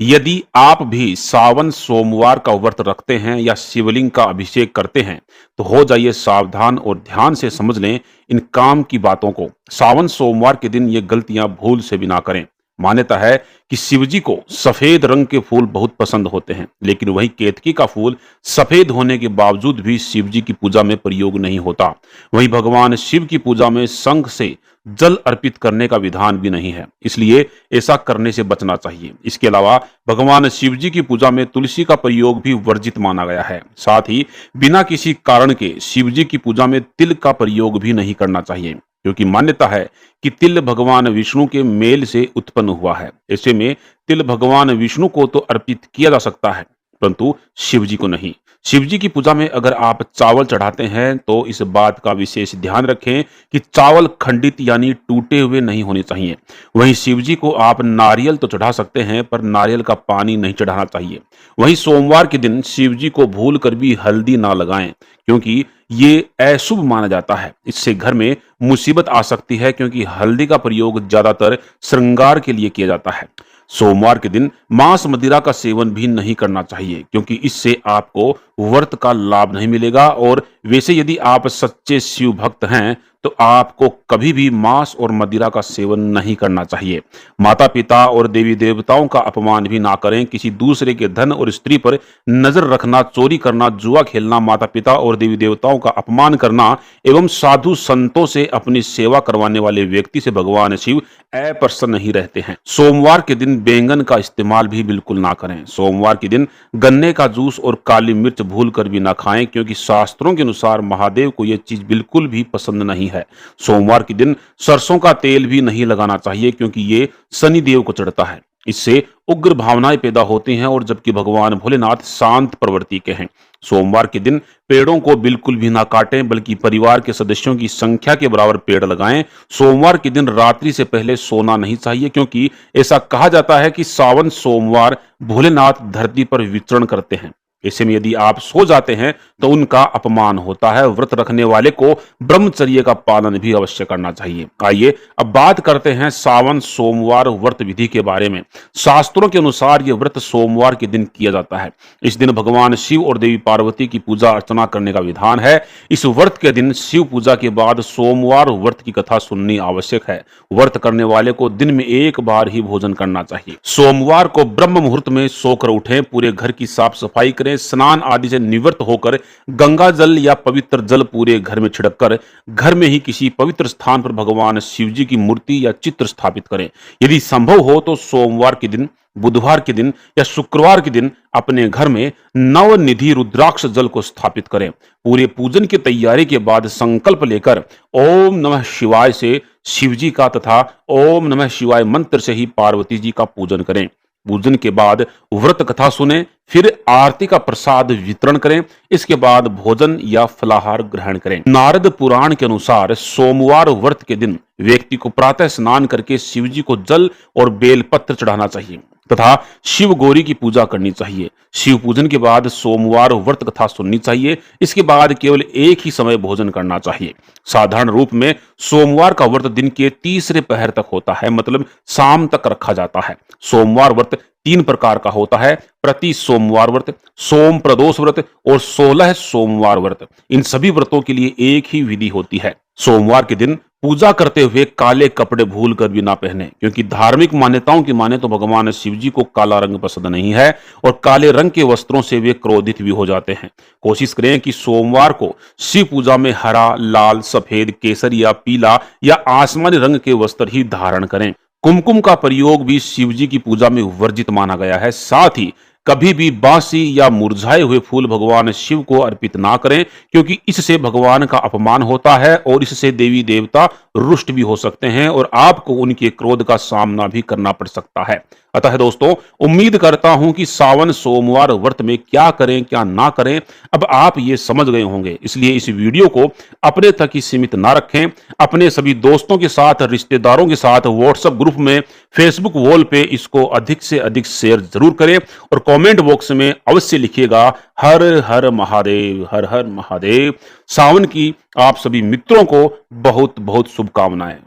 यदि आप भी सावन सोमवार का व्रत रखते हैं या शिवलिंग का अभिषेक करते हैं, तो हो जाइए सावधान और ध्यान से समझ लें इन काम की बातों को। सावन सोमवार के दिन ये गलतियां भूल से भी ना करें। मान्यता है कि शिव जी को सफेद रंग के फूल बहुत पसंद होते हैं, लेकिन वही केतकी का फूल सफेद होने के बावजूद भी शिव जी की पूजा में प्रयोग नहीं होता। वहीं भगवान शिव की पूजा में शंख से जल अर्पित करने का विधान भी नहीं है, इसलिए ऐसा करने से बचना चाहिए। इसके अलावा भगवान शिव जी की पूजा में तुलसी का प्रयोग भी वर्जित माना गया है। साथ ही बिना किसी कारण के शिव जी की पूजा में तिल का प्रयोग भी नहीं करना चाहिए, क्योंकि मान्यता है कि तिल भगवान विष्णु के मेल से उत्पन्न हुआ है। ऐसे में तिल भगवान विष्णु को तो अर्पित किया जा सकता है, परंतु शिव जी को नहीं। शिव जी की पूजा में अगर आप चावल चढ़ाते हैं तो इस बात का विशेष ध्यान रखें कि चावल खंडित यानी टूटे हुए नहीं होने चाहिए। वहीं शिव जी को आप नारियल तो चढ़ा सकते हैं, पर नारियल का पानी नहीं चढ़ाना चाहिए। वहीं सोमवार के दिन शिव जी को भूल कर भी हल्दी ना लगाएं, क्योंकि ये अशुभ माना जाता है। इससे घर में मुसीबत आ सकती है, क्योंकि हल्दी का प्रयोग ज्यादातर श्रृंगार के लिए किया जाता है। सोमवार के दिन मांस मदिरा का सेवन भी नहीं करना चाहिए, क्योंकि इससे आपको व्रत का लाभ नहीं मिलेगा। और वैसे यदि आप सच्चे शिव भक्त हैं तो आपको कभी भी मांस और मदिरा का सेवन नहीं करना चाहिए। माता पिता और देवी देवताओं का अपमान भी ना करें। किसी दूसरे के धन और स्त्री पर नजर रखना, चोरी करना, जुआ खेलना, माता पिता और देवी देवताओं का अपमान करना एवं साधु संतों से अपनी सेवा करवाने वाले व्यक्ति से भगवान शिव अप्रसन्न नहीं रहते हैं। सोमवार के दिन बैंगन का इस्तेमाल भी बिल्कुल ना करें। सोमवार के दिन गन्ने का जूस और काली मिर्च भूल कर भी ना खाएं, क्योंकि शास्त्रों के अनुसार महादेव को यह चीज बिल्कुल भी पसंद नहीं है। सोमवार के दिन सरसों का तेल भी नहीं लगाना चाहिए, क्योंकि ये शनि देव को चढ़ता है। इससे उग्र भावनाएं पैदा होती हैं, और जबकि भगवान भोलेनाथ शांत प्रवृत्ति के हैं। सोमवार के दिन पेड़ों को बिल्कुल भी ना काटें, बल्कि परिवार के सदस्यों की संख्या के बराबर पेड़ लगाएं। सोमवार के दिन रात्रि से पहले सोना नहीं चाहिए, क्योंकि ऐसा कहा जाता है कि सावन सोमवार भोलेनाथ धरती पर विचरण करते हैं। ऐसे में यदि आप सो जाते हैं तो उनका अपमान होता है। व्रत रखने वाले को ब्रह्मचर्य का पालन भी अवश्य करना चाहिए। आइए अब बात करते हैं सावन सोमवार व्रत विधि के बारे में। शास्त्रों के अनुसार यह व्रत सोमवार के दिन किया जाता है। इस दिन भगवान शिव और देवी पार्वती की पूजा अर्चना करने का विधान है। इस व्रत के दिन शिव पूजा के बाद सोमवार व्रत की कथा सुननी आवश्यक है। व्रत करने वाले को दिन में एक बार ही भोजन करना चाहिए। सोमवार को ब्रह्म मुहूर्त में सोकर उठें, पूरे घर की साफ सफाई करें, स्नान आदि से निवृत्त होकर गंगा जल या पवित्र जल पूरे घर में छिड़ककर घर में ही किसी पवित्र स्थान पर भगवान शिव जी की मूर्ति या चित्र स्थापित करें। यदि संभव हो तो सोमवार के दिन, बुधवार के दिन या शुक्रवार के दिन अपने घर में नवनिधि रुद्राक्ष जल को स्थापित करें। पूरे पूजन की तैयारी के बाद संकल्प लेकर ओम नमः शिवाय से शिव जी का तथा ओम नमः शिवाय मंत्र से ही पार्वती जी का पूजन करें। पूजन के बाद व्रत कथा सुने, फिर आरती का प्रसाद वितरण करें। इसके बाद भोजन या फलाहार ग्रहण करें। नारद पुराण के अनुसार सोमवार व्रत के दिन व्यक्ति को प्रातः स्नान करके शिव जी को जल और बेलपत्र चढ़ाना चाहिए तथा शिव गौरी की पूजा करनी चाहिए। शिव पूजन के बाद सोमवार व्रत कथा सुननी चाहिए। इसके बाद केवल एक ही समय भोजन करना चाहिए। साधारण रूप में सोमवार का व्रत दिन के तीसरे पहर तक होता है, मतलब शाम तक रखा जाता है। सोमवार व्रत 3 प्रकार का होता है: प्रति सोमवार व्रत, सोम प्रदोष व्रत और 16 सोमवार व्रत। इन सभी व्रतों के लिए एक ही विधि होती है। सोमवार के दिन पूजा करते हुए काले कपड़े भूल कर भी ना पहने, क्योंकि धार्मिक मान्यताओं की माने तो भगवान शिव जी को काला रंग पसंद नहीं है और काले रंग के वस्त्रों से वे क्रोधित भी हो जाते हैं। कोशिश करें कि सोमवार को शिव पूजा में हरा, लाल, सफेद, केसरी या पीला या आसमानी रंग के वस्त्र ही धारण करें। कुमकुम का प्रयोग भी शिव जी की पूजा में वर्जित माना गया है। साथ ही कभी भी बासी या मुरझाए हुए फूल भगवान शिव को अर्पित ना करें, क्योंकि इससे भगवान का अपमान होता है और इससे देवी देवता रुष्ट भी हो सकते हैं और आपको उनके क्रोध का सामना भी करना पड़ सकता है। अतः दोस्तों, उम्मीद करता हूं कि सावन सोमवार व्रत में क्या करें क्या ना करें अब आप ये समझ गए होंगे। इसलिए इस वीडियो को अपने तक ही सीमित ना रखें। अपने सभी दोस्तों के साथ, रिश्तेदारों के साथ, व्हाट्सएप ग्रुप में, फेसबुक वॉल पे इसको अधिक से अधिक शेयर जरूर करें और कमेंट बॉक्स में अवश्य लिखिएगा हर हर महादेव, हर हर महादेव। सावन की आप सभी मित्रों को बहुत बहुत शुभकामनाएं।